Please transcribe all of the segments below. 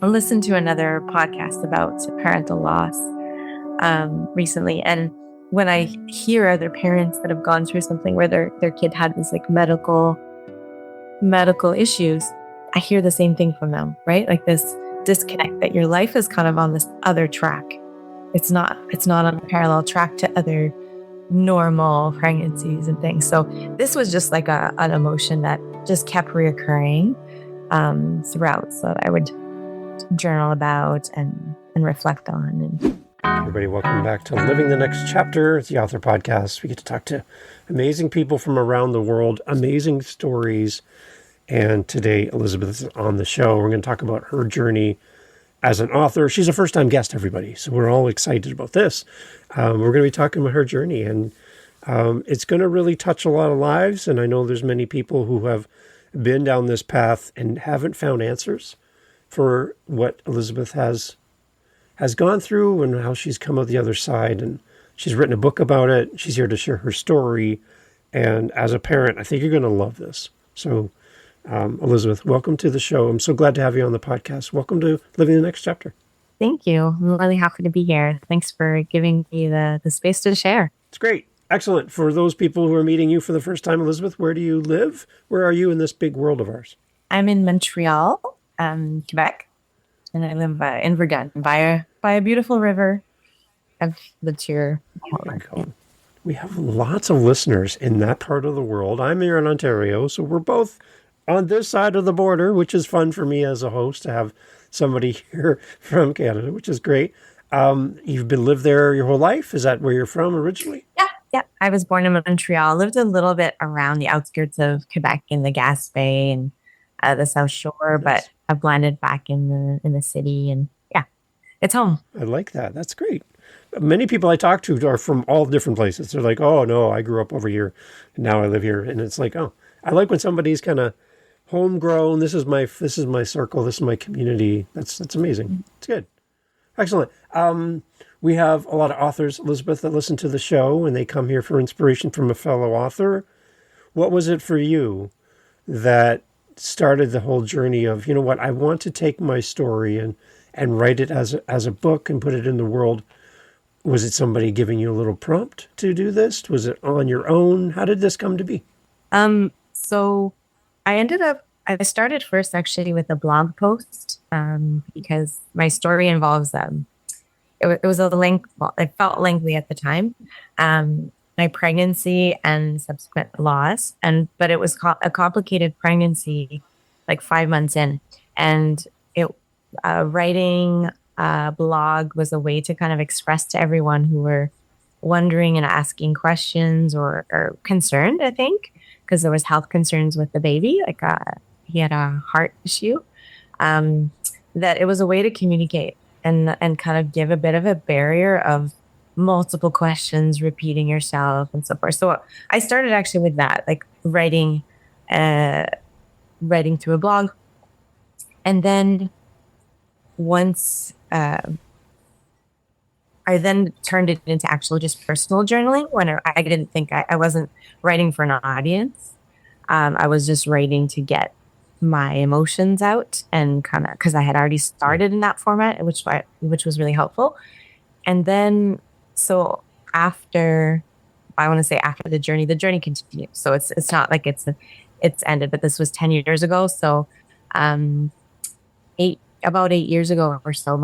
I listened to another podcast about parental loss recently, and when I hear other parents that have gone through something where their kid had this like medical issues, I hear the same thing from them, right? Like this disconnect that your life is kind of on this other track. It's not on a parallel track to other normal pregnancies and things. So this was just like an emotion that just kept reoccurring throughout. So I would journal about and reflect on. And everybody, welcome back to Living the Next Chapter. It's the Author Podcast. We get to talk to amazing people from around the world, amazing stories. And today, Elizabeth is on the show. We're going to talk about her journey as an author. She's a first-time guest, everybody, so we're all excited about this. We're going to be talking about her journey, and it's going to really touch a lot of lives. And I know there's many people who have been down this path and haven't found answers for what Elizabeth has gone through and how she's come out the other side. And she's written a book about it. She's here to share her story. And as a parent, I think you're going to love this. So, Elizabeth, welcome to the show. I'm so glad to have you on the podcast. Welcome to Living the Next Chapter. Thank you. I'm really happy to be here. Thanks for giving me the space to share. It's great. Excellent. For those people who are meeting you for the first time, Elizabeth, where do you live? Where are you in this big world of ours? I'm in Montreal, Quebec, and I live in Verdun by a beautiful river. I've lived here. We have lots of listeners in that part of the world. I'm here in Ontario, so we're both on this side of the border, which is fun for me as a host to have somebody here from Canada, which is great. You've lived there your whole life? Is that where you're from originally? Yeah. I was born in Montreal. Lived a little bit around the outskirts of Quebec in the Gaspé and the South Shore, but I've landed back in the city, and yeah, it's home. I like that. That's great. Many people I talk to are from all different places. They're like, oh no, I grew up over here and now I live here. And it's like, oh, I like when somebody's kind of homegrown. This is my circle. This is my community. That's amazing. It's good. Excellent. We have a lot of authors, Elizabeth, that listen to the show and they come here for inspiration from a fellow author. What was it for you that started the whole journey of, you know what, I want to take my story and write it as a book and put it in the world? Was it somebody giving you a little prompt to do this? Was it on your own? How did this come to be? So I started first actually with a blog post because my story involves, it was it felt lengthy at the time, my pregnancy and subsequent loss. But it was a complicated pregnancy, like 5 months in, and writing a blog was a way to kind of express to everyone who were wondering and asking questions or concerned, I think, because there was health concerns with the baby, like he had a heart issue, that it was a way to communicate and kind of give a bit of a barrier of multiple questions, repeating yourself and so forth. So I started actually with that, like writing through a blog. And then once I then turned it into actual just personal journaling when I didn't think I wasn't writing for an audience. I was just writing to get my emotions out and kind of, because I had already started in that format, which was really helpful. And then, so after the journey continues. So it's not like it's ended, but this was 10 years ago. So, about 8 years ago or so,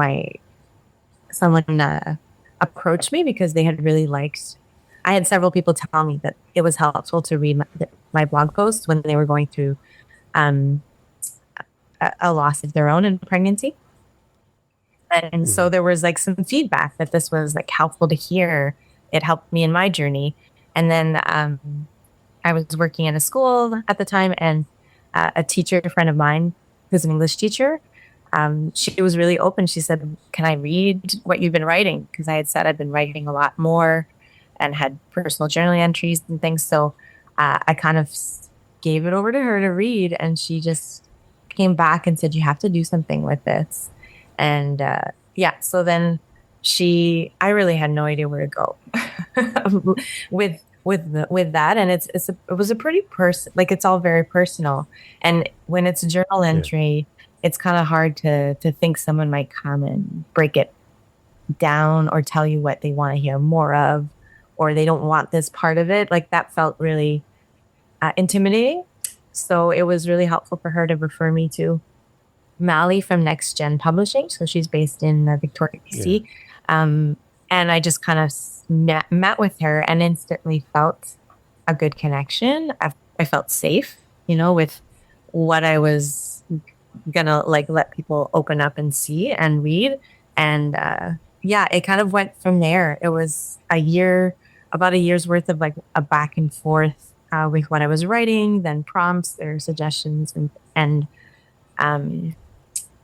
someone approached me because they had really liked. I had several people tell me that it was helpful to read my blog posts when they were going through a loss of their own in pregnancy. And so there was like some feedback that this was like helpful to hear. It helped me in my journey. And then I was working in a school at the time, and a friend of mine who's an English teacher, she was really open. She said, "Can I read what you've been writing?" Because I had said I'd been writing a lot more and had personal journaling entries and things. So I kind of gave it over to her to read, and she just came back and said, "You have to do something with this." And so then I really had no idea where to go with that. And it was a pretty it's all very personal. And when it's a journal entry, it's kind of hard to think someone might come and break it down or tell you what they want to hear more of, or they don't want this part of it. Like that felt really intimidating. So it was really helpful for her to refer me to Mally from Next Gen Publishing. So she's based in Victoria, Yeah. BC. And I just kind of met with her and instantly felt a good connection. I felt safe, with what I was gonna like let people open up and see and read. And yeah, it kind of went from there. It was about a year's worth of like a back and forth with what I was writing, then prompts or suggestions, and um,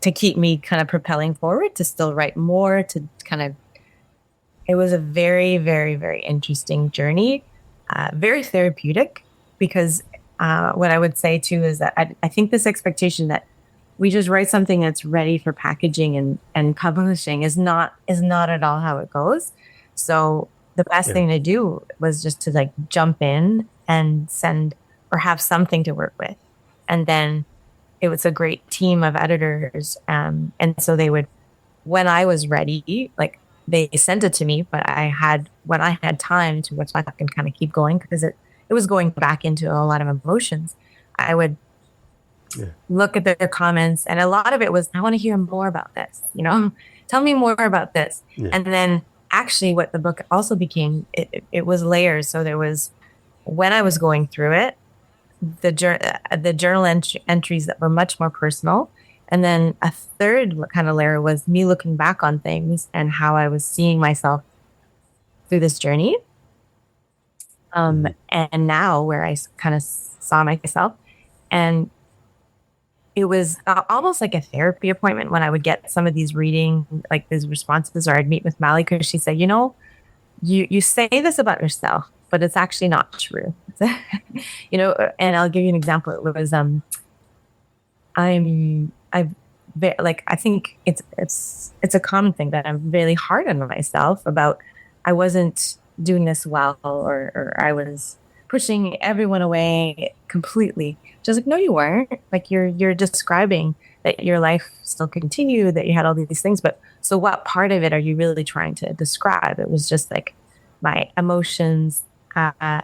to keep me kind of propelling forward to still write more, to kind of, it was a very, very, very interesting journey, very therapeutic, because what I would say too is that I think this expectation that we just write something that's ready for packaging and publishing is not at all how it goes. So the best Yeah. thing to do was just to like jump in and send or have something to work with. And then it was a great team of editors. And so they would, when I was ready, like they sent it to me, but when I had time to reflect and kind of keep going, because it was going back into a lot of emotions, I would Yeah. look at their comments. And a lot of it was, I want to hear more about this, tell me more about this. Yeah. And then actually what the book also became, it was layers. So there was, when I was going through it, the journal entries that were much more personal. And then a third kind of layer was me looking back on things and how I was seeing myself through this journey. And now where I kind of saw myself, and it was almost like a therapy appointment when I would get some of these reading, like these responses, or I'd meet with Mally because she said, you say this about yourself, but it's actually not true. And I'll give you an example. It was, I think it's a common thing that I'm really hard on myself about. I wasn't doing this well, or I was pushing everyone away completely. Just like, no, you weren't. Like you're describing that your life still continued, that you had all these things, but so what part of it are you really trying to describe? It was just like my emotions,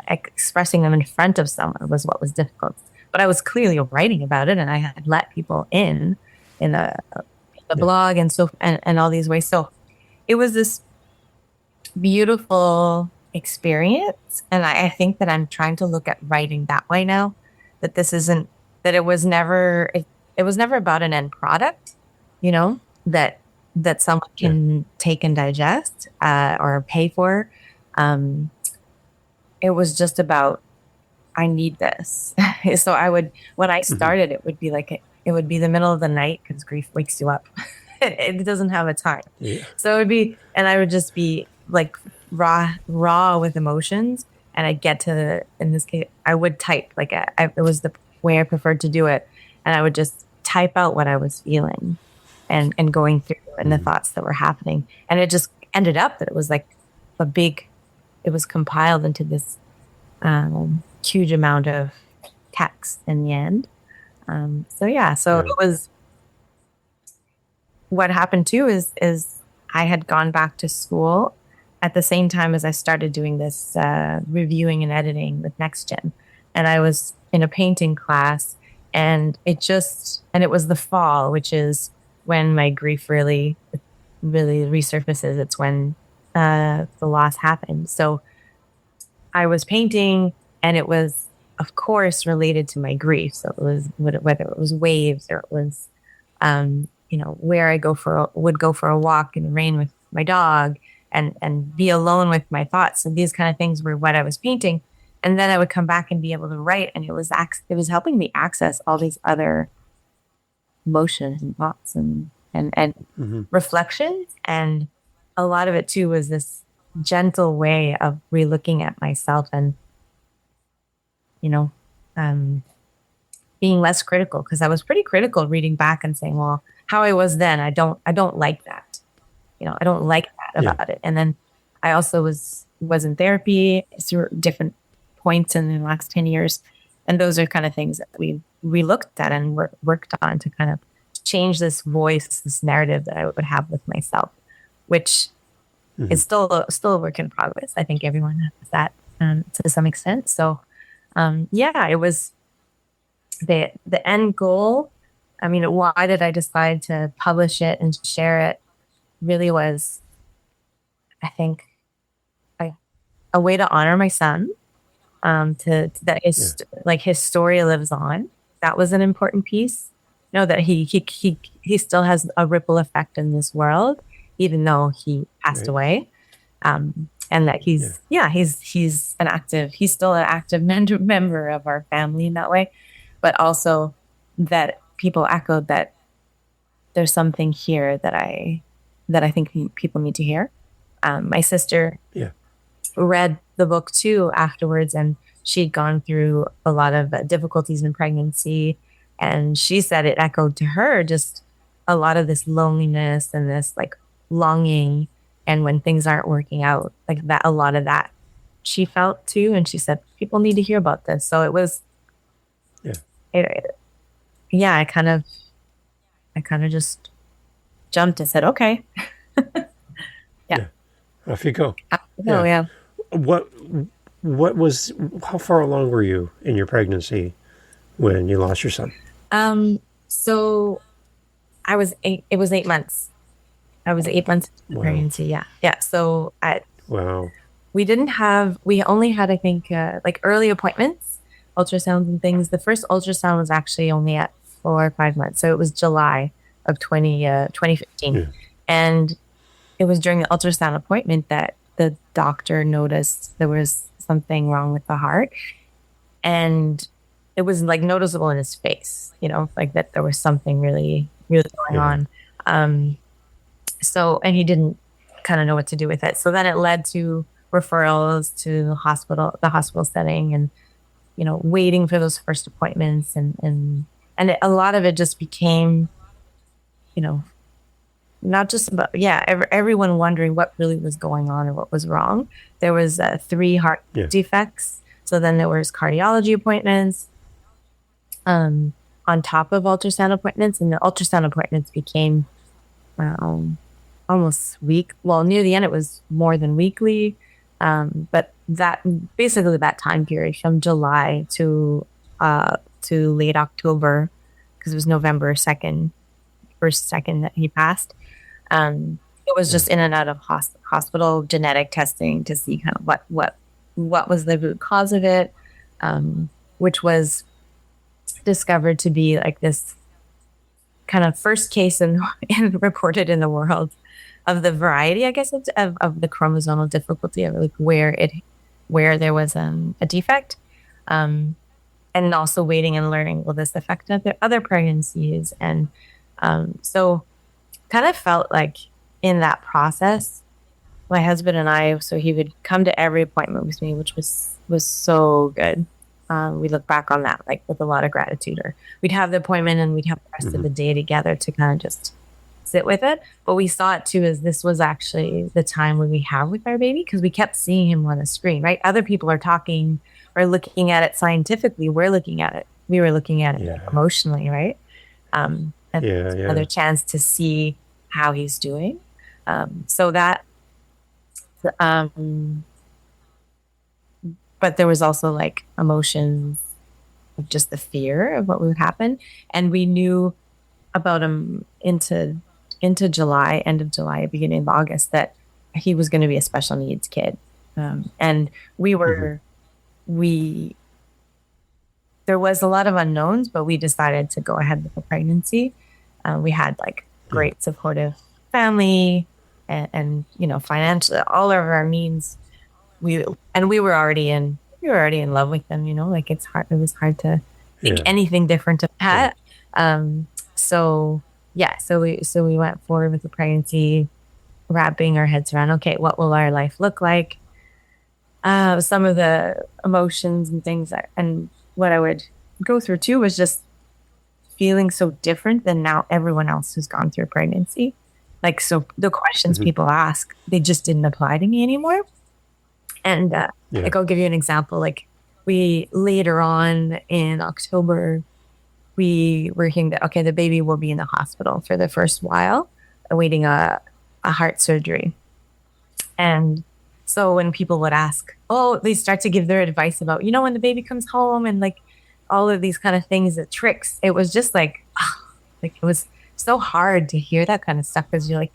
expressing them in front of someone was what was difficult. But I was clearly writing about it, and I had let people in the blog and so and all these ways. So it was this beautiful experience, and I think that I'm trying to look at writing that way now. That this isn't that it was never about an end product, that someone can take and digest or pay for. It was just about, I need this. So when I started, it would be like, it would be the middle of the night because grief wakes you up. It doesn't have a time. Yeah. So it would be, and I would just be like raw with emotions. And I'd get to, in this case, I would type it was the way I preferred to do it. And I would just type out what I was feeling and going through and the thoughts that were happening. And it just ended up that it was like it was compiled into this huge amount of text in the end. So it was, what happened too is I had gone back to school at the same time as I started doing this reviewing and editing with NextGen. And I was in a painting class, and it was the fall, which is when my grief really resurfaces. It's when the loss happened. So I was painting, and it was, of course, related to my grief. So it was whether it was waves, or it was, where I would go for a walk in the rain with my dog, and be alone with my thoughts. And these kind of things were what I was painting. And then I would come back and be able to write, and it was helping me access all these other emotions and thoughts and reflections. And a lot of it too was this gentle way of relooking at myself and, being less critical, because I was pretty critical reading back and saying, well, how I was then, I don't like that. I don't like that about it. And then I also was in therapy through different points in the last 10 years. And those are kind of things that we looked at and worked on to kind of change this voice, this narrative that I would have with myself, which Hmm. is still a work in progress. I think everyone has that to some extent. So yeah, it was the end goal. I mean, why did I decide to publish it and share it? Really was, I think, a, a way to honor my son. To that Yeah. his story lives on. That was an important piece. Know that he still has a ripple effect in this world, even though he passed Right. away. And that Yeah. he's still an active member of our family in that way, but also that people echoed that there's something here that I think people need to hear. My sister Yeah. read the book too afterwards, and she'd gone through a lot of difficulties in pregnancy, and she said it echoed to her just a lot of this loneliness and this like longing, and when things aren't working out like that, a lot of that she felt too, and she said people need to hear about this. So it was Yeah. yeah, I kind of just jumped and said okay. Yeah. Yeah. Off you go. Oh Yeah. yeah. What what was how far along were you in your pregnancy when you lost your son? So it was 8 months. I was 8 months into Wow. pregnancy. Yeah. Yeah. So Wow. we only had, I think, like early appointments, ultrasounds and things. The first ultrasound was actually only at 4 or 5 months. So it was July of 2015. Yeah. And it was during the ultrasound appointment that the doctor noticed there was something wrong with the heart. And it was like noticeable in his face, like that there was something really, really going Yeah. on. Um, and he didn't kind of know what to do with it. So then it led to referrals to the hospital setting, and waiting for those first appointments, a lot of it just became, you know, not just about everyone wondering what really was going on or what was wrong. There was 3 heart Yeah. defects, so then there was cardiology appointments on top of ultrasound appointments, and the ultrasound appointments became almost near the end it was more than weekly, but that basically that time period from July to late October, because it was November 2nd, first second that he passed. It was Yeah. just in and out of hospital genetic testing to see kind of what was the root cause of it, which was discovered to be like this kind of first case and reported in the world of the variety, I guess, of the chromosomal difficulty of like where there was a defect, and also waiting and learning, will this affect other pregnancies? And so kind of felt like in that process, my husband and I, so he would come to every appointment with me, which was so good. We look back on that like with a lot of gratitude, or we'd have the appointment and we'd have the rest of Hmm. the day together to kind of just sit with it. But we saw it too as this was actually the time when we have with our baby, because we kept seeing him on the screen, right? Other people are talking or looking at it scientifically. We were looking at it like, Yeah. emotionally, right? And Yeah. another Yeah. chance to see how he's doing. So that, um, but there was also like emotions of just the fear of what would happen. And we knew about him into July, end of July, beginning of August, that he was going to be a special needs kid. And Hmm. we, there was a lot of unknowns, but we decided to go ahead with the pregnancy. We had like Yeah. great supportive family, and financially, all of our means. We were already in love with them. Like it was hard to think Yeah. anything different of Right. that. So yeah, so we went forward with the pregnancy, wrapping our heads around, okay, what will our life look like? Some of the emotions and things and what I would go through too was just feeling so different than now everyone else who's gone through pregnancy. Like, so the questions Hmm. people ask, they just didn't apply to me anymore. And Yeah. like, I'll give you an example. Like, we later on in October, we were hearing that, okay, the baby will be in the hospital for the first while, awaiting a heart surgery. And so when people would ask, oh, they start to give their advice about, when the baby comes home and like all of these kind of things, the tricks, it was just like it was so hard to hear that kind of stuff because you're like,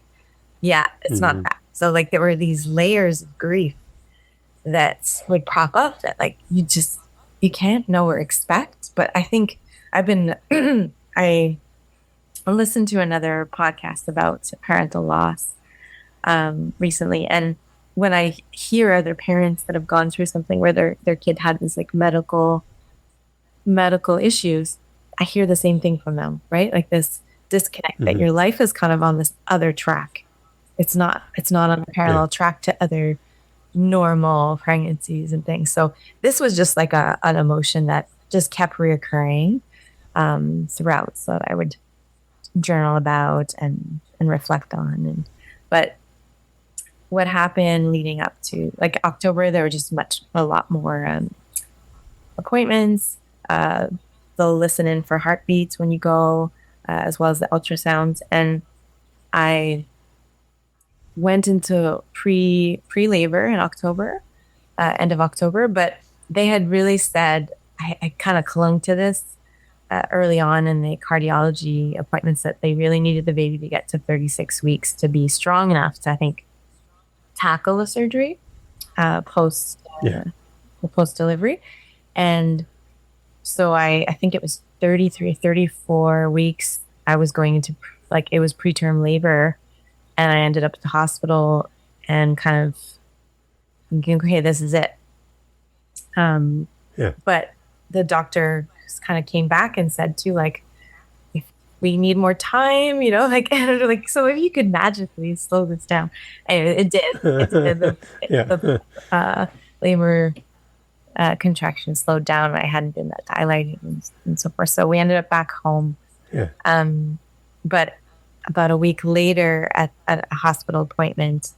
yeah, it's not Mm-hmm. that. So like there were these layers of grief that would pop up that like you can't know or expect. But I think I've been I listened to another podcast about parental loss recently, and when I hear other parents that have gone through something where their kid had this like medical issues, I hear the same thing from them, right? Like this disconnect that Mm-hmm. your life is kind of on this other track. It's not on a Yeah. parallel track to other normal pregnancies and things. So this was just like an emotion that just kept reoccurring throughout. So I would journal about and reflect on. But what happened leading up to like October, there were just a lot more appointments. Uh, they'll listen in for heartbeats when you go, as well as the ultrasounds. And I went into pre labor in October, end of October, but they had really said I kind of clung to this early on in the cardiology appointments that they really needed the baby to get to 36 weeks to be strong enough to, I think, tackle a surgery post Yeah. post delivery. And so I think it was 33, 34 weeks. I was going into like it was preterm labor, and I ended up at the hospital and kind of thinking, okay, this is it. Um, Yeah. but the doctor kind of came back and said too, like, if we need more time, like, and like, so if you could magically slow this down, anyway, it did. It did. The Yeah. labor contraction slowed down. I hadn't been that dilated and so forth. So we ended up back home. Yeah. But about a week later at a hospital appointment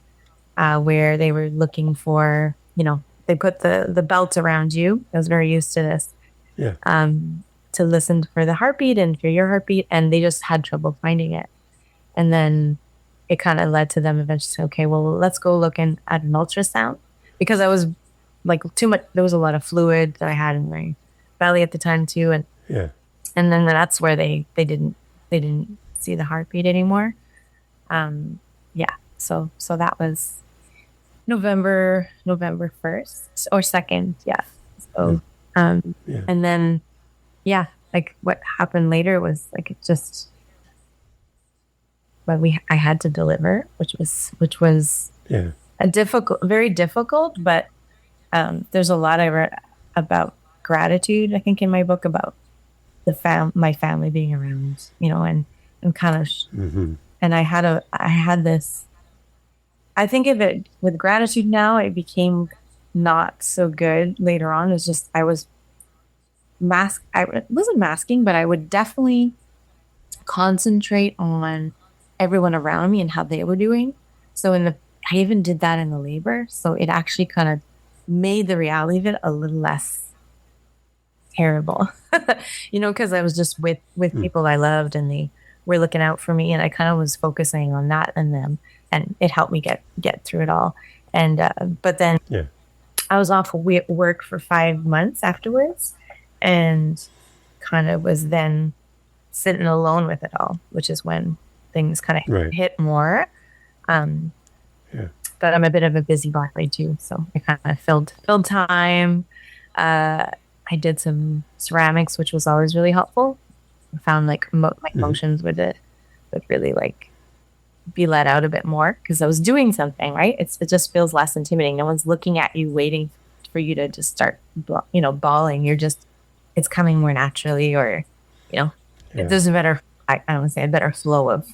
where they were looking for, they put the belt around you. I was very used to this. Yeah. To listen for the heartbeat and for your heartbeat, and they just had trouble finding it. And then it kind of led to them eventually, okay, well, let's go at an ultrasound because I was like too much. There was a lot of fluid that I had in my belly at the time too, Yeah. and then that's where they didn't see the heartbeat anymore. Yeah, so that was November 1st or 2nd, yeah. So Yeah. and then yeah, like what happened later was like it just but I had to deliver, which was Yeah. very difficult, but there's a lot I read about gratitude, I think, in my book about my family being around, and kind of, Mm-hmm. and I had this, I think of it with gratitude now, it became not so good later on. It's just, I wasn't masking, but I would definitely concentrate on everyone around me and how they were doing. So I even did that in the labor. So it actually kind of made the reality of it a little less terrible, because I was just with Mm. people I loved and they were looking out for me, and I kind of was focusing on that and them, and it helped me get through it all. And but then Yeah. I was off work for 5 months afterwards, and kind of was then sitting alone with it all, which is when things kind of Right. hit more. Um, Yeah. but I'm a bit of a busybody too, so I kind of filled time. I did some ceramics, which was always really helpful. I found like my Mm-hmm. emotions would really like be let out a bit more because I was doing something, right. It just feels less intimidating. No one's looking at you waiting for you to just start bawling. It's coming more naturally, or Yeah. there's a better, I don't want to say a better flow of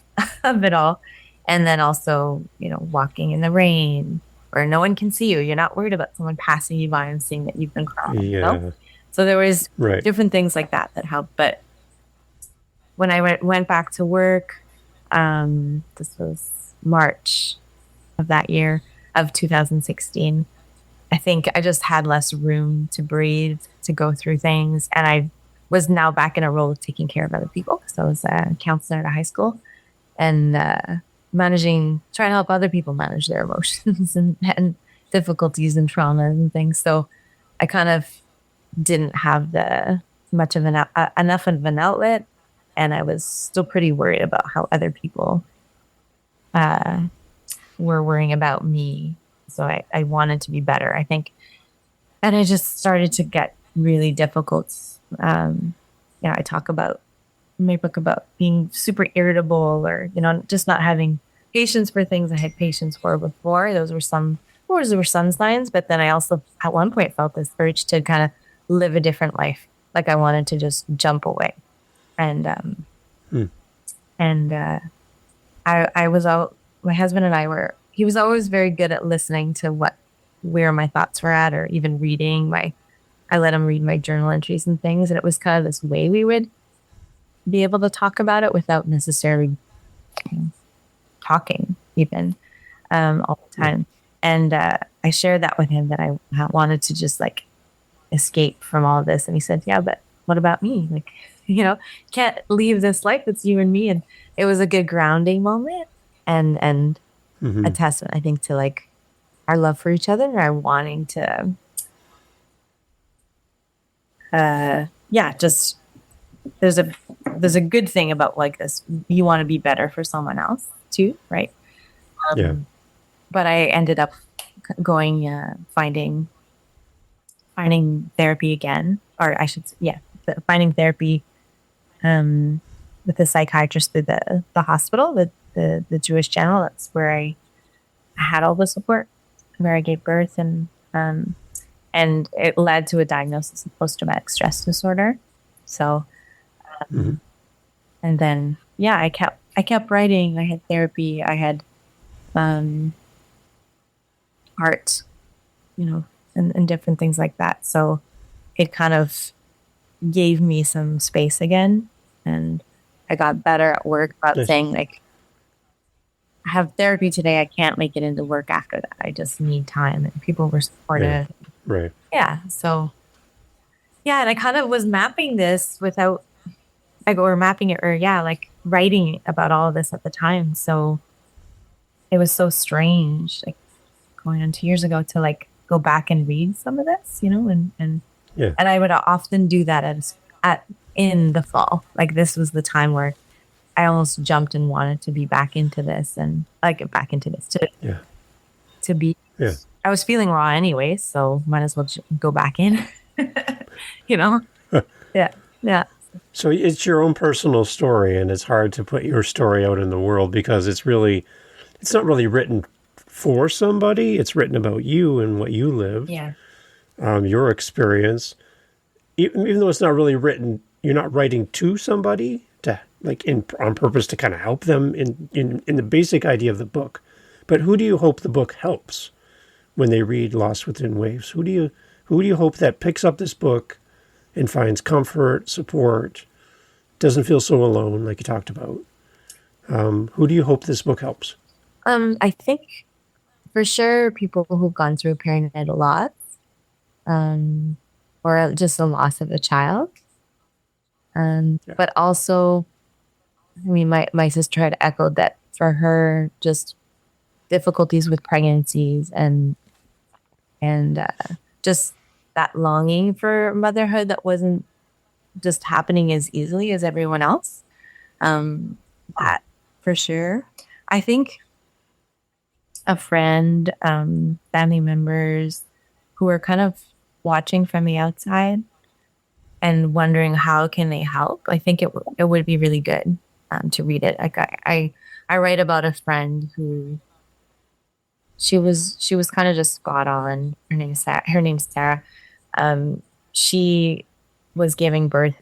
of it all. And then also, walking in the rain where no one can see you. You're not worried about someone passing you by and seeing that you've been crying. Yeah. So there was Right. different things like that helped. But when I went back to work, this was March of that year of 2016. I think I just had less room to breathe, to go through things. And I was now back in a role of taking care of other people. So I was a counselor at a high school and trying to help other people manage their emotions and difficulties and traumas and things. So I kind of didn't have the much of enough of an outlet, and I was still pretty worried about how other people uh, were worrying about me. So I wanted to be better, I think. And I just started to get really difficult. Yeah, I talk about in my book about being super irritable or, just not having patience for things I had patience for before. Those were some signs. But then I also at one point felt this urge to kind of live a different life. Like I wanted to just jump away. And Hmm. and I was out my husband and I were he was always very good at listening to where my thoughts were at, or even reading my I let him read my journal entries and things. And it was kind of this way we would be able to talk about it without necessarily talking even all the Yeah. time. And I shared that with him that I wanted to just like escape from all of this. And he said, yeah, but what about me? Like, can't leave this life. It's you and me. And it was a good grounding moment and a Hmm. testament, I think, to like our love for each other and our wanting to, yeah, just there's a there's a good thing about like this. You want to be better for someone else too, right? Yeah. But I ended up going finding therapy again, or I should say, yeah, finding therapy um, with a psychiatrist through the hospital, the Jewish General. That's where I had all the support, where I gave birth, and it led to a diagnosis of post traumatic stress disorder. So, Hmm. and then yeah, I kept writing. I had therapy. I had um, art, and different things like that. So it kind of gave me some space again. And I got better at work about Nice. saying, like, I have therapy today. I can't make it into work after that. I just need time. And people were Yeah. supportive. Right. Yeah. So, yeah. And I kind of was mapping this without, like, or mapping it, or yeah, like writing about all of this at the time. So it was so strange, like going on 2 years ago to like go back and read some of this, Yeah. and I would often do that at in the fall. Like this was the time where I almost jumped and wanted to be back into this and like get back into this Yeah. to be. Yeah. I was feeling raw anyway, so might as well go back in. you know? Yeah, yeah, So it's your own personal story, and it's hard to put your story out in the world because it's not really written for somebody. It's written about you and what you lived, yeah, your experience. Even though it's not really written, you're not writing to somebody to like on purpose to kind of help them in the basic idea of the book. But who do you hope the book helps when they read Lost Within Waves? Who do you hope that picks up this book and finds comfort, support, doesn't feel so alone, like you talked about? Who do you hope this book helps? I think for sure people who've gone through perinatal loss, um, or just the loss of a child. Yeah. But also, I mean, my sister had echoed that for her, just difficulties with pregnancies and just that longing for motherhood that wasn't just happening as easily as everyone else. Um, that for sure. I think a friend, family members who are kind of watching from the outside and wondering how can they help. I think it would be really good to read it. Like I write about a friend who she was kind of just spot on. Her name's Sarah. Um, she was giving birth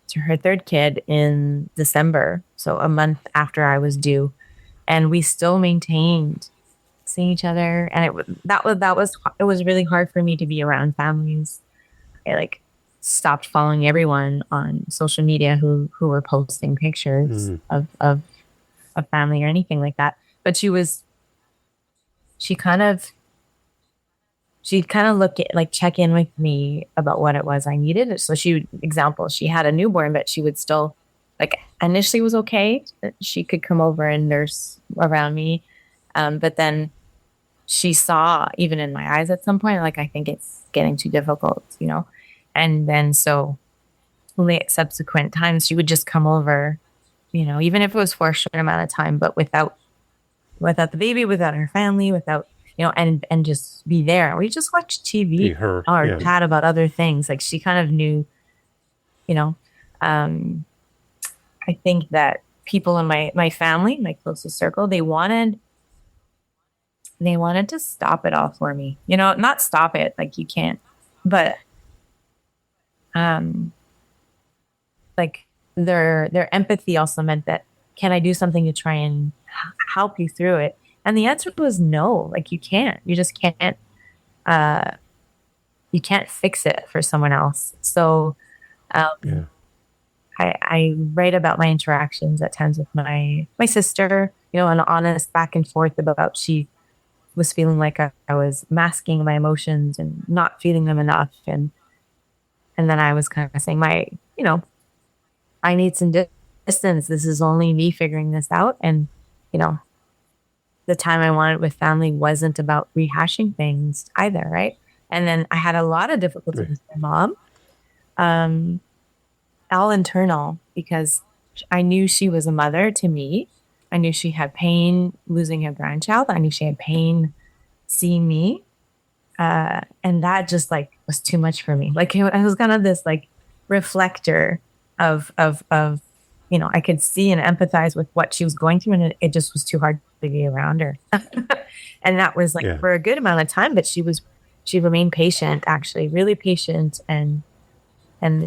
to her third kid in December, so a month after I was due, and we still maintained seeing each other. And it was really hard for me to be around families. I like stopped following everyone on social media who were posting pictures Mm. of family or anything like that. But she kind of she'd kind of look at, like, check in with me about what it was I needed. So she had a newborn, but she would still, like, initially was okay. She could come over and nurse around me. But then she saw, even in my eyes at some point, like, I think it's getting too difficult, you know? And then so late subsequent times, she would just come over, you know, even if it was for a short amount of time, but without the baby, without her family, without, you know, and just be there. We just watch Be TV her. or Yeah. chat about other things. Like, she kind of knew, you know, um, I think that people in my family, my closest circle, they wanted to stop it all for me. You know, not stop it, like, you can't, but um like, their empathy also meant that, can I do something to try and help you through it? And the answer was no. Like, you can't. You just can't. Uh, you can't fix it for someone else. So Yeah. I write about my interactions at times with my sister. You know, an honest back and forth about, she was feeling like I was masking my emotions and not feeling them enough, and then I was kind of saying, you know, I need some distance. This is only me figuring this out. And, you know, the time I wanted with family wasn't about rehashing things either. Right. And then I had a lot of difficulty Right. with my mom, um, all internal, because I knew she was a mother to me. I knew she had pain losing her grandchild. I knew she had pain seeing me. And that just, like, was too much for me. Like, it was kind of this, like, reflector of, you know, I could see and empathize with what she was going through, and it just was too hard to be around her. And that was, like, Yeah. for a good amount of time, but she remained patient, actually, really patient, and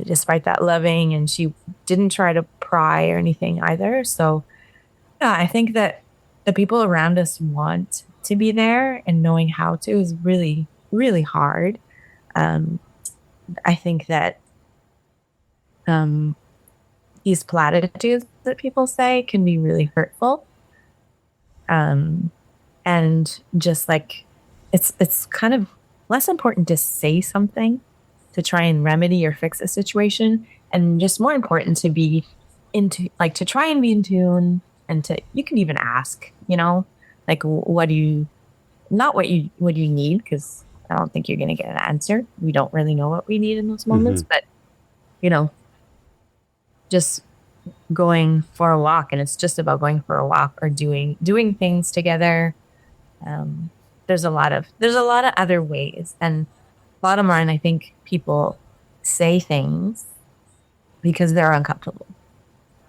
despite that, loving, and she didn't try to pry or anything either. So yeah, I think that the people around us want to be there, and knowing how to is really, really hard. Um, I think that um, these platitudes that people say can be really hurtful. Um, and just, like, it's kind of less important to say something to try and remedy or fix a situation, and just more important to be to try and be in tune, and you can even ask, you know, like, what do you, not what you need, because I don't think you're going to get an answer. We don't really know what we need in those Mm-hmm. moments, but, you know, just going for a walk, and it's just about going for a walk or doing things together. Um, there's a lot of other ways, and bottom line, I think people say things because they're uncomfortable,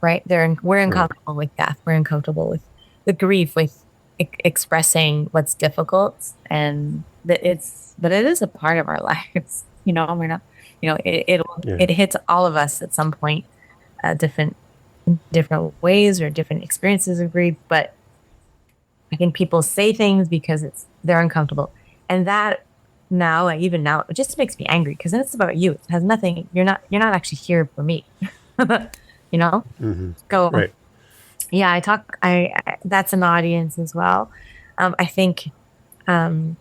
right? We're Right. uncomfortable with death. We're uncomfortable with the grief, with expressing what's difficult, and but it is a part of our lives. You know, we're not, you know, Yeah. it hits all of us at some point, different ways or different experiences of grief. But I think people say things because they're uncomfortable, and that now, like, even now, it just makes me angry, because then it's about you. It has nothing. You're not actually here for me. You know. Mm-hmm. Go. Right. Yeah, that's an audience as well. I think um,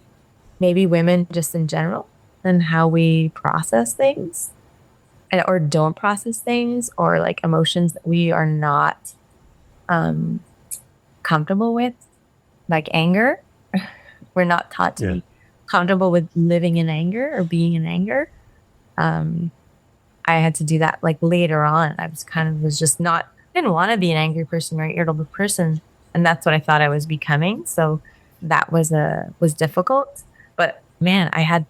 maybe women just in general, and how we process things, or don't process things, or, like, emotions that we are not um, comfortable with, like anger. We're not taught to Yeah. be comfortable with living in anger or being in anger. Um, I had to do that, like, later on. Was just not, I didn't want to be an angry person or irritable person. And that's what I thought I was becoming. So that was difficult. But man, I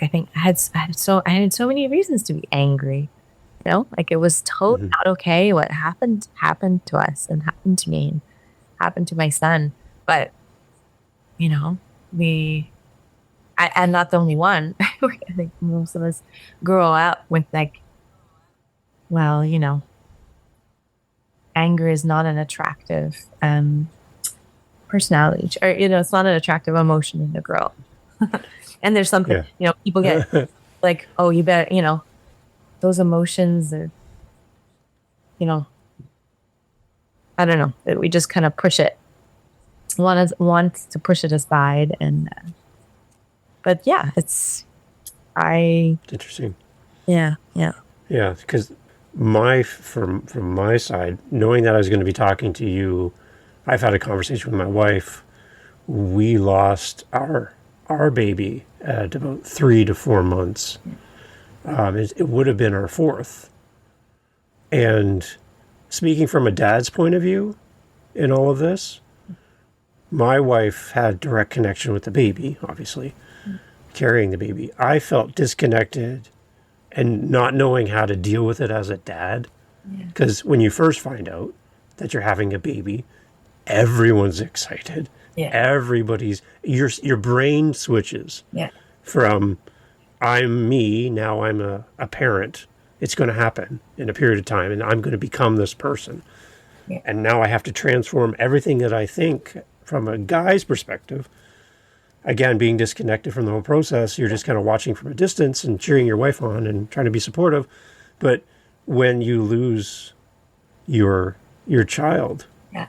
think I had so many reasons to be angry. You know, like, it was totally Mm-hmm. not okay. What happened to us, and happened to me, and happened to my son. But, you know, I'm not the only one. I think most of us grow up with, like, well, you know, anger is not an attractive personality, or, you know, it's not an attractive emotion in a girl. And there's something, Yeah. you know, people get like, oh, you better, you know, those emotions are, you know, I don't know, that we just kind of push it. One is wants to push it aside, and but yeah, I, It's interesting. yeah, yeah, Yeah, because from my side, knowing that I was going to be talking to you, I've had a conversation with my wife. We lost our baby at about 3 to 4 months. It would have been our fourth. And speaking from a dad's point of view in all of this, my wife had direct connection with the baby, obviously, carrying the baby. I felt disconnected and not knowing how to deal with it as a dad. yeah, Because when you first find out that you're having a baby, everyone's excited. yeah, Everybody's your brain switches yeah, from I'm me, now I'm a parent. It's going to happen in a period of time, and I'm going to become this person. yeah, And now I have to transform everything that I think from a guy's perspective. Again, being disconnected from the whole process, you're just kind of watching from a distance and cheering your wife on and trying to be supportive. But when you lose your child, yeah,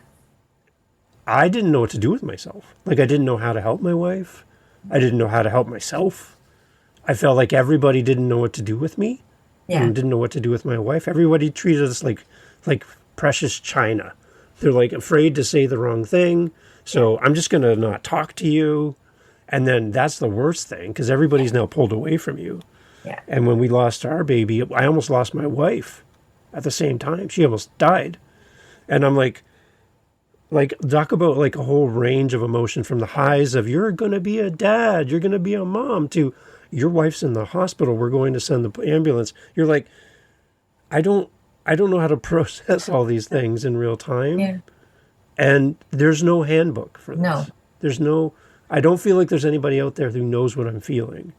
I didn't know what to do with myself. Like I didn't know how to help my wife. I didn't know how to help myself. I felt like everybody didn't know what to do with me yeah, and didn't know what to do with my wife. Everybody treated us like precious china. They're like afraid to say the wrong thing. So I'm just going to not talk to you. And then that's the worst thing because everybody's now pulled away from you. yeah, And when we lost our baby, I almost lost my wife at the same time. She almost died. And I'm like talk about like a whole range of emotion from the highs of you're going to be a dad, you're going to be a mom to your wife's in the hospital, we're going to send the ambulance. You're like, I don't know how to process all these things in real time. yeah. And there's no handbook for No, this. I don't feel like there's anybody out there who knows what I'm feeling.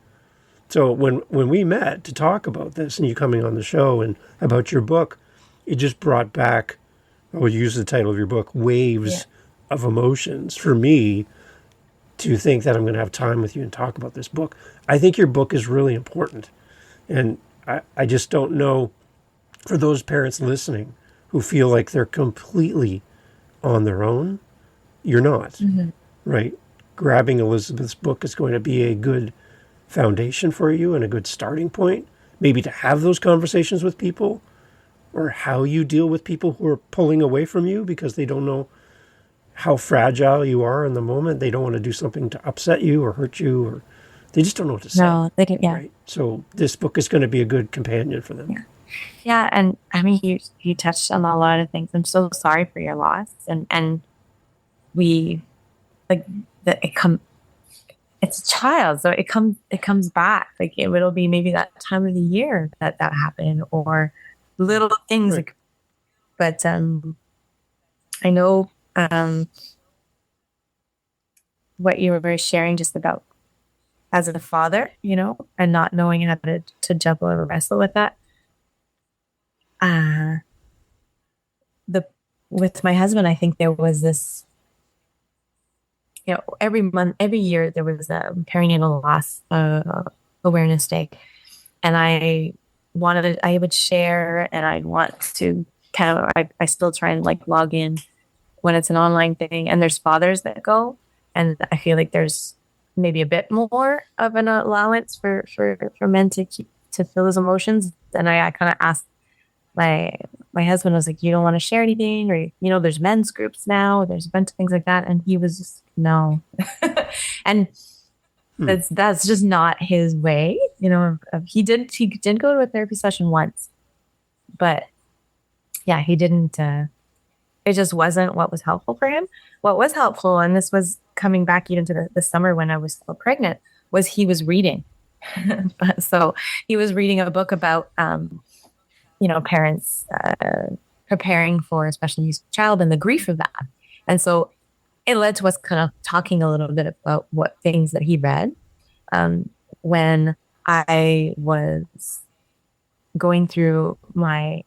So when we met to talk about this and you coming on the show and about your book, it just brought back, I would use the title of your book, yeah, waves of emotions for me to think that I'm going to have time with you and talk about this book. I think your book is really important. And I just don't know, for those parents listening who feel like they're completely on their own, you're not, hmm, right? Grabbing Elizabeth's book is going to be a good foundation for you and a good starting point, maybe to have those conversations with people or how you deal with people who are pulling away from you because they don't know how fragile you are in the moment. They don't want to do something to upset you or hurt you, or they just don't know what to say, no, they didn't. Yeah, right? So this book is going to be a good companion for them. yeah, yeah. And I mean, you touched on a lot of things. I'm so sorry for your loss, and we like that it come. It's a child, so it comes back. Like it'll be maybe that time of the year that happened, or little things Right. like. But I know what you were sharing just about as a father, and not knowing how to juggle or wrestle with that. Uh the With my husband, I think there was this, every month, every year there was a perinatal loss awareness day, and I would share, and I'd want to kind of, I still try and like log in when it's an online thing, and there's fathers that go, and I feel like there's maybe a bit more of an allowance for men to feel those emotions. And I kind of asked my my husband, I was like, you don't want to share anything, or there's men's groups now, there's a bunch of things like that, and he was just no. And Hmm. that's just not his way, he did go to a therapy session once, but yeah, he didn't. It just wasn't what was helpful for him. What was helpful, and this was coming back even to the summer when I was still pregnant, was he was reading. So he was reading a book about, parents preparing for a special needs child and the grief of that. And so it led to us kind of talking a little bit about what things that he read when I was going through my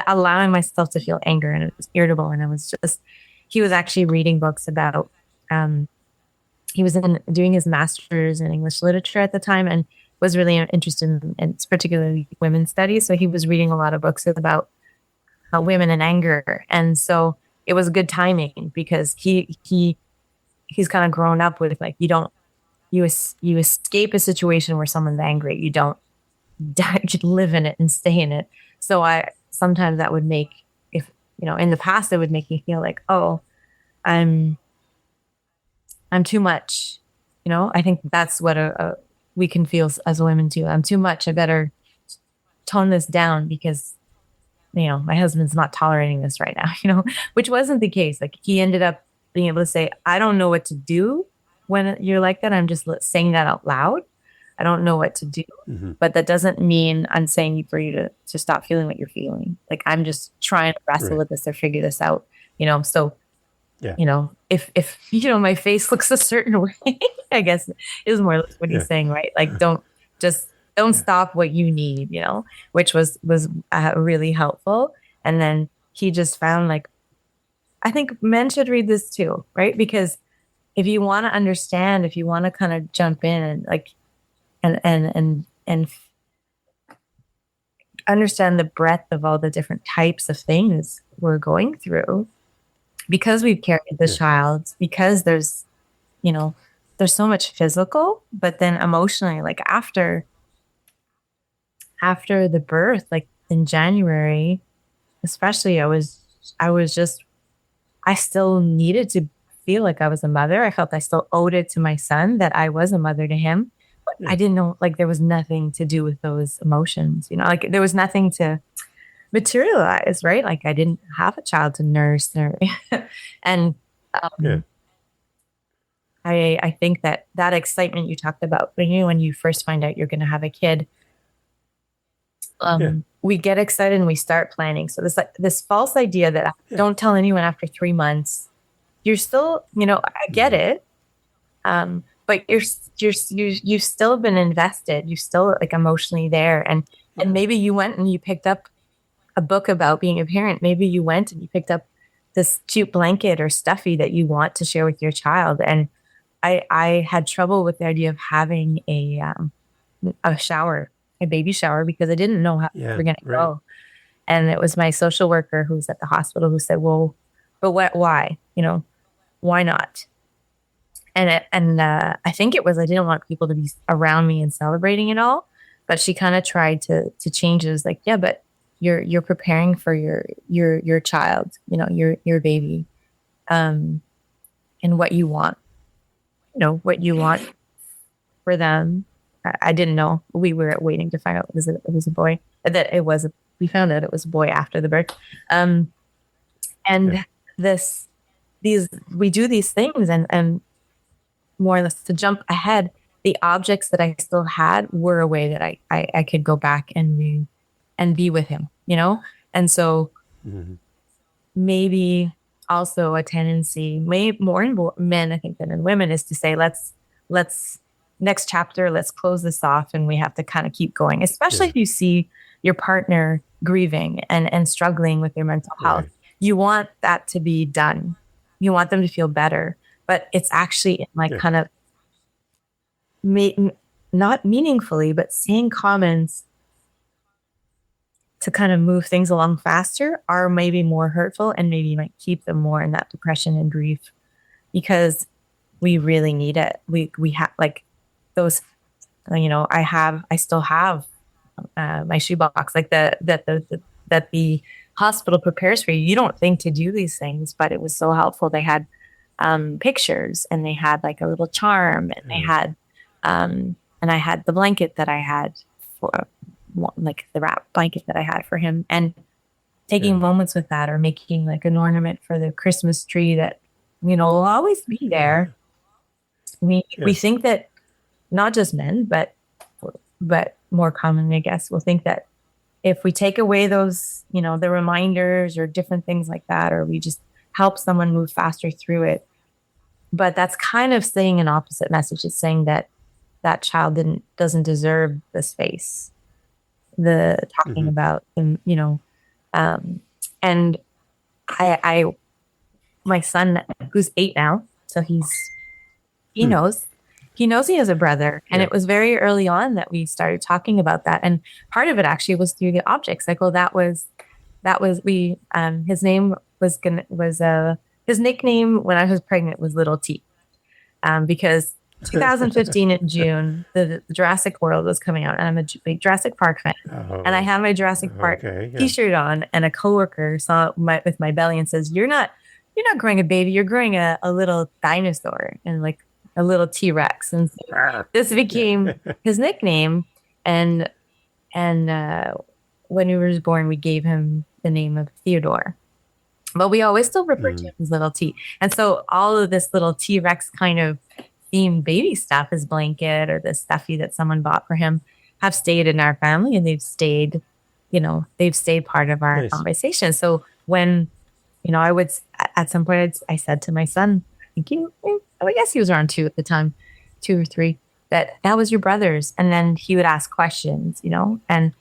allowing myself to feel anger, and it was irritable, and he was actually reading books about he was doing his master's in English literature at the time, and was really interested in particularly women's studies. So he was reading a lot of books about women and anger, and so it was good timing because he's kind of grown up with like, you don't you escape a situation where someone's angry. You don't you live in it and stay in it. So I sometimes that would make, if in the past it would make me feel like, oh, I'm I'm too much. I think that's what we can feel as women too. I'm too much. I better tone this down because my husband's not tolerating this right now, which wasn't the case. Like he ended up being able to say, I don't know what to do when you're like that. I'm just saying that out loud. I don't know what to do, Hmm. but that doesn't mean I'm saying for you to stop feeling what you're feeling. Like I'm just trying to wrestle Right. with this or figure this out, so, Yeah. if my face looks a certain way, I guess is more what Yeah. he's saying, right? Like don't Yeah. stop what you need, which was really helpful. And then he just found, like, I think men should read this too, right? Because if you want to understand, if you want to kind of jump in and like and understand the breadth of all the different types of things we're going through, because we've carried this Yeah. child, because you know there's so much physical, but then emotionally, like after the birth, like in January especially, I was just, I still needed to feel like I was a mother. I felt I still owed it to my son that I was a mother to him. But I Yeah. didn't know, like, there was nothing to do with those emotions, like there was nothing to materialize, right? Like I didn't have a child to nurse or, and Yeah. um, I think that excitement you talked about when you first find out you're going to have a kid, Yeah. we get excited and we start planning. So this false idea that Yeah. don't tell anyone after 3 months, you're still, I get Hmm. it. But you've still been invested. You're still like emotionally there. And Yeah. maybe you went and you picked up a book about being a parent. Maybe you went and you picked up this cute blanket or stuffy that you want to share with your child. And I had trouble with the idea of having a shower, a baby shower, because I didn't know how we Yeah. were going to Right. go. And it was my social worker who was at the hospital who said, well, but why, why not? And I think it was, I didn't want people to be around me and celebrating it all, but she kind of tried to change it. It was like, yeah, but you're preparing for your child, your baby, um, and what you want for them. I didn't know. We were waiting to find out it was a boy. That it was. We found out it was a boy after the birth. Um, Yeah. and this, these, we do these things, and more or less to jump ahead. The objects that I still had were a way that I could go back and be with him. And so Hmm. maybe also a tendency, maybe more in men, I think, than in women, is to say, let's next chapter, let's close this off, and we have to kind of keep going, especially Yeah. if you see your partner grieving and struggling with their mental health. Right. You want that to be done. You want them to feel better, but it's actually in like Yeah. kind of not meaningfully, but saying comments to kind of move things along faster are maybe more hurtful and maybe might keep them more in that depression and grief, because we really need it. We have like those, I still have my shoebox, like that the hospital prepares for you. You don't think to do these things, but it was so helpful. They had pictures, and they had like a little charm, and they Yeah. had and I had the blanket that I had for, like the wrap blanket that I had for him, and Yeah. taking moments with that, or making like an ornament for the Christmas tree that will always be there. We Yeah. think that, not just men, but more commonly, I guess, we'll think that if we take away those, the reminders or different things like that, or we just help someone move faster through it. But that's kind of saying an opposite message. It's saying that that child doesn't deserve the space, the talking Hmm. about them, um, and I my son, who's 8 now, so he Hmm. knows. He knows he has a brother. And Yeah. it was very early on that we started talking about that. And part of it actually was through the object cycle. That was we his name was his nickname when I was pregnant was Little T. Because 2015 in June, the Jurassic World was coming out, and I'm a big Jurassic Park fan. And I Oh, have my Jurassic Park okay. Yeah. T-shirt on, and a coworker saw my with my belly and says, you're not growing a baby, you're growing a little dinosaur and like a little T-Rex." And so Rawr. this Yeah. became his nickname. And when he was born, we gave him the name of Theodore. But we always still refer to Mm. him as Little T. And so all of this little T-Rex kind of themed baby stuff, his blanket or the stuffy that someone bought for him, have stayed in our family, and they've stayed part of our Nice. conversation. So when, I would, at some point, I said to my son, I think I guess he was around two at the time, 2 or 3, that was your brother's. And then he would ask questions, and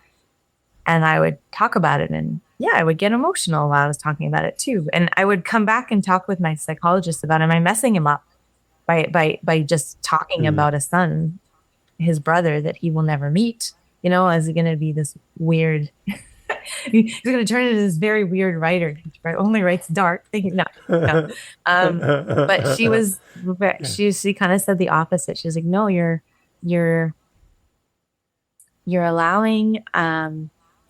I would talk about it. And yeah, I would get emotional while I was talking about it too. And I would come back and talk with my psychologist about, am I messing him up by just talking Mm. about a son, his brother that he will never meet? Is he going to be this weird, he's going to turn into this very weird writer who only writes dark thinking, no, no. But she kind of said the opposite. She was like, no, you're allowing,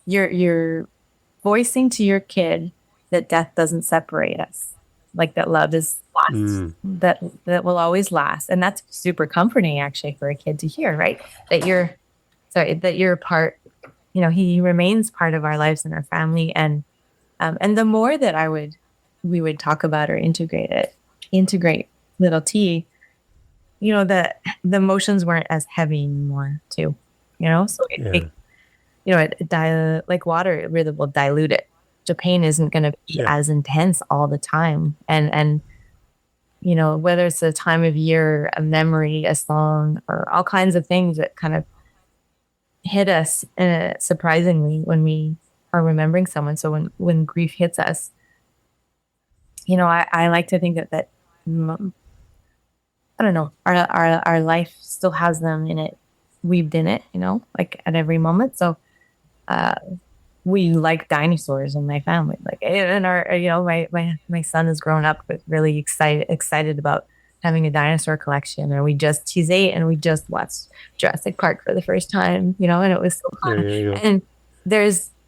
you're voicing to your kid that death doesn't separate us, like that love is last, Mm. that will always last. And that's super comforting actually for a kid to hear, right? That you're part, he remains part of our lives and our family. And the more that we would talk about or integrate little T, the emotions weren't as heavy anymore too, so Yeah. like water, it really will dilute it. The pain isn't going to be Yeah. as intense all the time. And whether it's a time of year, a memory, a song, or all kinds of things that kind of hit us surprisingly when we are remembering someone. So when grief hits us, I like to think that I don't know, our life still has them in it, weaved in it, like at every moment. So we like dinosaurs in my family, like, and my son has grown up with really excited about having a dinosaur collection, and he's 8 and we just watched Jurassic Park for the first time, and it was so Yeah. fun. Yeah. Yeah. And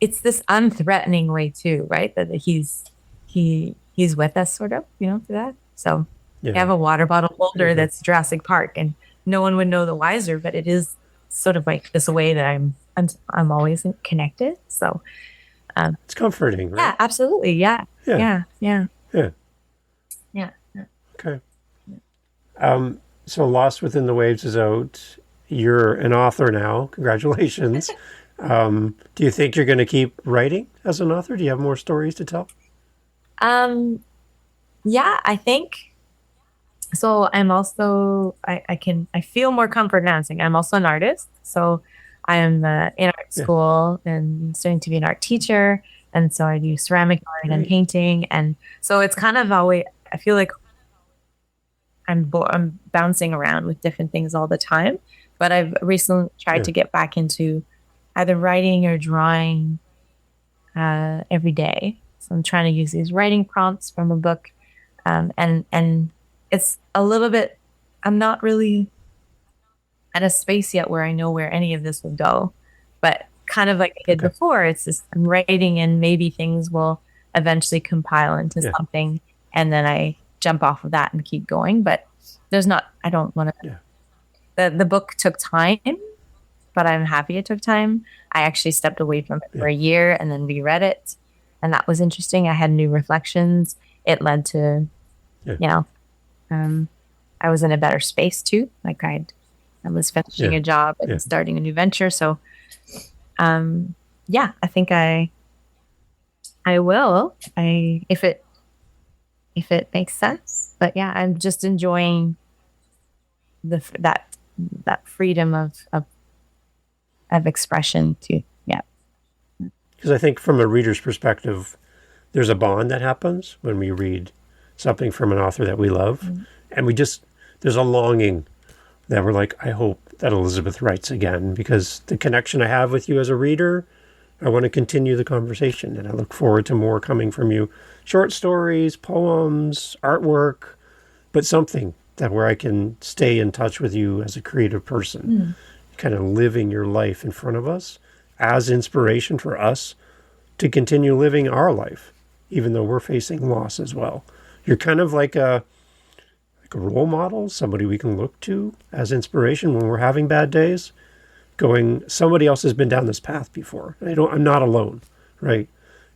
it's this unthreatening way too, right? That he's with us sort of, for that. So you Yeah. have a water bottle There you holder go. that's Jurassic Park, and no one would know the wiser, but it is sort of like this way that I'm always connected. So It's comforting, right? yeah, absolutely. Yeah. Yeah. Yeah. Yeah. Yeah. Yeah. Yeah. Okay. So Lost Within the Waves is out. You're an author now. Congratulations. Do you think you're going to keep writing as an author? Do you have more stories to tell? Yeah, I think so. I'm also, I feel more comfort now saying I'm also an artist. So I'm in art Yeah. school and studying to be an art teacher. And so I do ceramic art and Great. painting. And so it's kind of always, I feel like I'm bouncing around with different things all the time. But I've recently tried Yeah. to get back into either writing or drawing every day. So I'm trying to use these writing prompts from a book. And it's a little bit, I'm not really at a space yet where I know where any of this will go. But kind of like I did Okay. before, it's just I'm writing and maybe things will eventually compile into Yeah. something. And then I jump off of that and keep going. But I don't want to, the book took time, but I'm happy it took time. I actually stepped away from it for a year and then reread it. And that was interesting. I had new reflections. It led to, Yeah. I was in a better space too. Like I was finishing Yeah. a job and Yeah. starting a new venture. So, yeah, I think I will. If it makes sense. But yeah, I'm just enjoying that freedom of expression too. Yeah. Because I think from a reader's perspective, there's a bond that happens when we read something from an author that we love. Mm-hmm. And there's a longing that we're like, I hope that Elizabeth writes again, because the connection I have with you as a reader, I want to continue the conversation, and I look forward to more coming from you. Short stories, poems, artwork, but something that where I can stay in touch with you as a creative person, Mm. kind of living your life in front of us as inspiration for us to continue living our life, even though we're facing loss as well. You're kind of like a role model, somebody we can look to as inspiration when we're having bad days, going, somebody else has been down this path before. I'm not alone, right?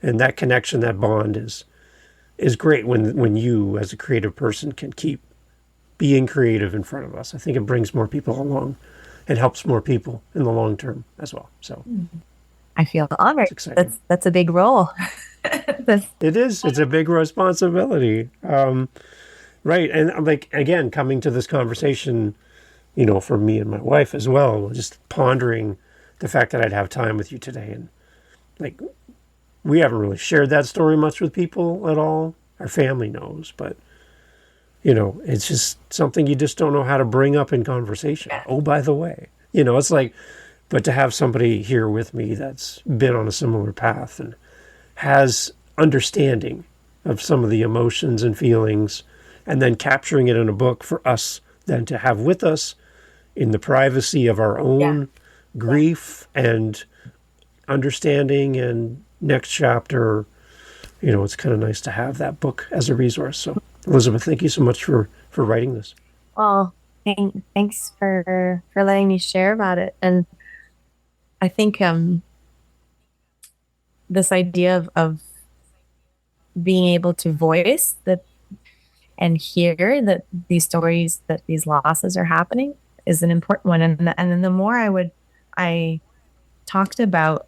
And that connection, that bond is great when you as a creative person can keep being creative in front of us. I think it brings more people along and helps more people in the long term as well. So I feel honored. it's exciting. That's a big role. That's, It is. It's a big responsibility. Right. And like, again, coming to this conversation, for me and my wife as well, just pondering the fact that I'd have time with you today. And like, we haven't really shared that story much with people at all. Our family knows, but it's just something you just don't know how to bring up in conversation. Oh, by the way, it's like, but to have somebody here with me that's been on a similar path and has understanding of some of the emotions and feelings, and then capturing it in a book for us then to have with us in the privacy of our own grief and understanding and next chapter. It's kind of nice to have that book as a resource. So Elizabeth, thank you so much for writing this. well, thanks for letting me share about it. And I think this idea of being able to voice that and hear that these stories, that these losses are happening, is an important one. And then the more I talked about,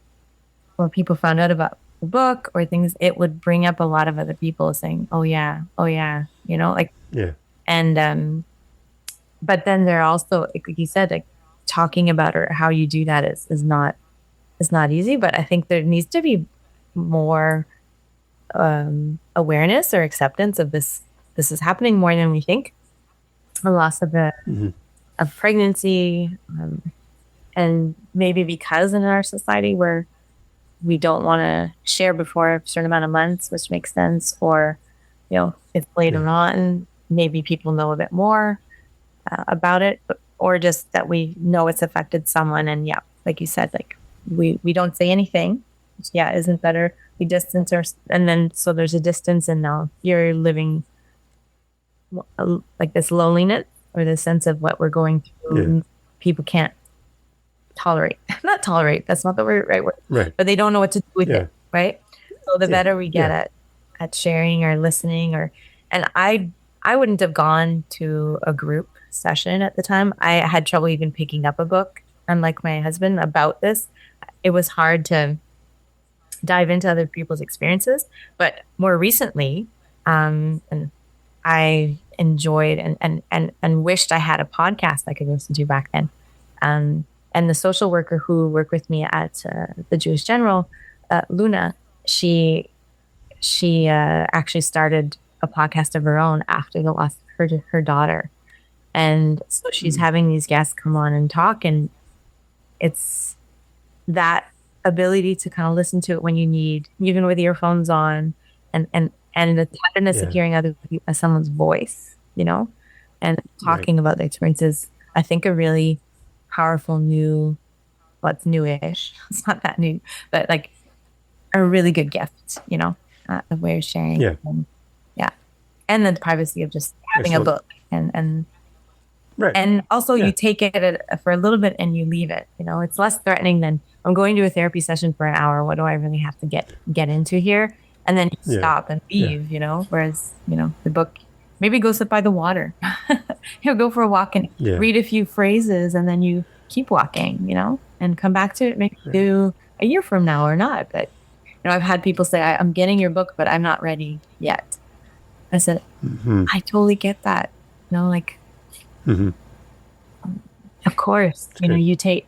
or people found out about the book or things, it would bring up a lot of other people saying, oh yeah, like, Yeah. and but then they're also, like you said, like talking about or how you do that is not easy. But I think there needs to be more awareness or acceptance of this. This is happening more than we think. The loss of of pregnancy, and maybe because in our society where we don't want to share before a certain amount of months, which makes sense, or it's later on, maybe people know a bit more about it, or just that we know it's affected someone, and like you said, like we don't say anything. Isn't better we distance and then so there's a distance, and now you're living like this loneliness or this sense of what we're going through. And people can't not tolerate, that's not the right word, right, but they don't know what to do with it, right? So the better we get at sharing or listening, and I wouldn't have gone to a group session at the time. I had trouble even picking up a book, unlike my husband, about this. It was hard to dive into other people's experiences, but more recently, and I enjoyed and wished I had a podcast I could listen to back then. And the social worker who worked with me at the Jewish General, Luna, she actually started a podcast of her own after the loss of her daughter. And so she's having these guests come on and talk, and it's that ability to kind of listen to it when you need, even with earphones on, and the tenderness of hearing someone's voice, and talking about the experiences. I think a really powerful it's newish. It's not that new, but like a really good gift, of way of sharing. Yeah. And then the privacy of just having a book and right. And also you take it for a little bit and you leave it, it's less threatening than I'm going to a therapy session for an hour. What do I really have to get into here? And then you stop and leave, whereas, the book, maybe go sit by the water, go for a walk and read a few phrases, and then you keep walking, and come back to it, maybe do a year from now or not. But, I've had people say, I'm getting your book, but I'm not ready yet. I said, I totally get that. Of course, you take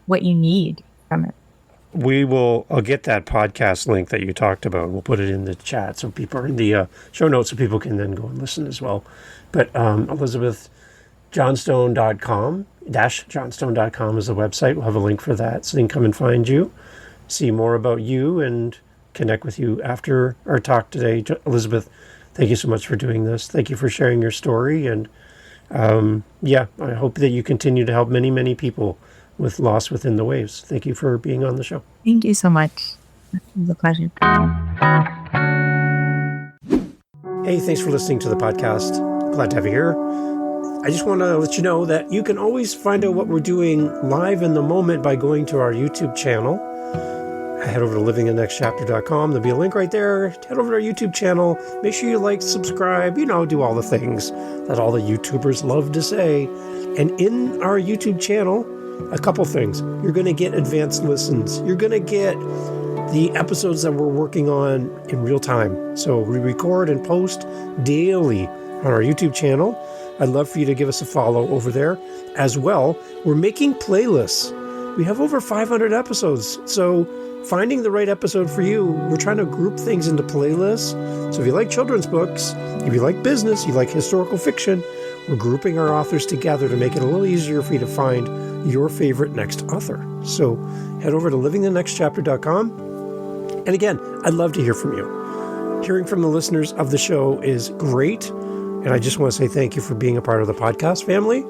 what you need from it. I'll get that podcast link that you talked about. We'll put it in the chat so people are in the show notes so people can then go and listen as well. But Elizabeth, Johnstone.com is the website. We'll have a link for that so they can come and find you, see more about you, and connect with you after our talk today. Elizabeth, Thank you so much for doing this. Thank you for sharing your story. And I hope that you continue to help many, many people with Lost Within the Waves. Thank you for being on the show. Thank you so much. It was a pleasure. Hey, thanks for listening to the podcast. Glad to have you here. I just want to let you know that you can always find out what we're doing live in the moment by going to our YouTube channel. Head over to livingthenextchapter.com. There'll be a link right there. Head over to our YouTube channel. Make sure you like, subscribe, do all the things that all the YouTubers love to say. And in our YouTube channel, a couple things. You're going to get advanced listens. You're going to get the episodes that we're working on in real time. So we record and post daily on our YouTube channel. I'd love for you to give us a follow over there. As well, we're making playlists. We have over 500 episodes. So finding the right episode for you, we're trying to group things into playlists. So if you like children's books, if you like business, you like historical fiction, we're grouping our authors together to make it a little easier for you to find your favorite next author. So head over to livingthenextchapter.com. And again, I'd love to hear from you. Hearing from the listeners of the show is great. And I just want to say thank you for being a part of the podcast family.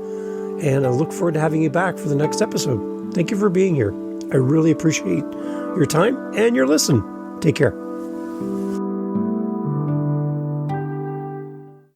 And I look forward to having you back for the next episode. Thank you for being here. I really appreciate your time and your listen. Take care.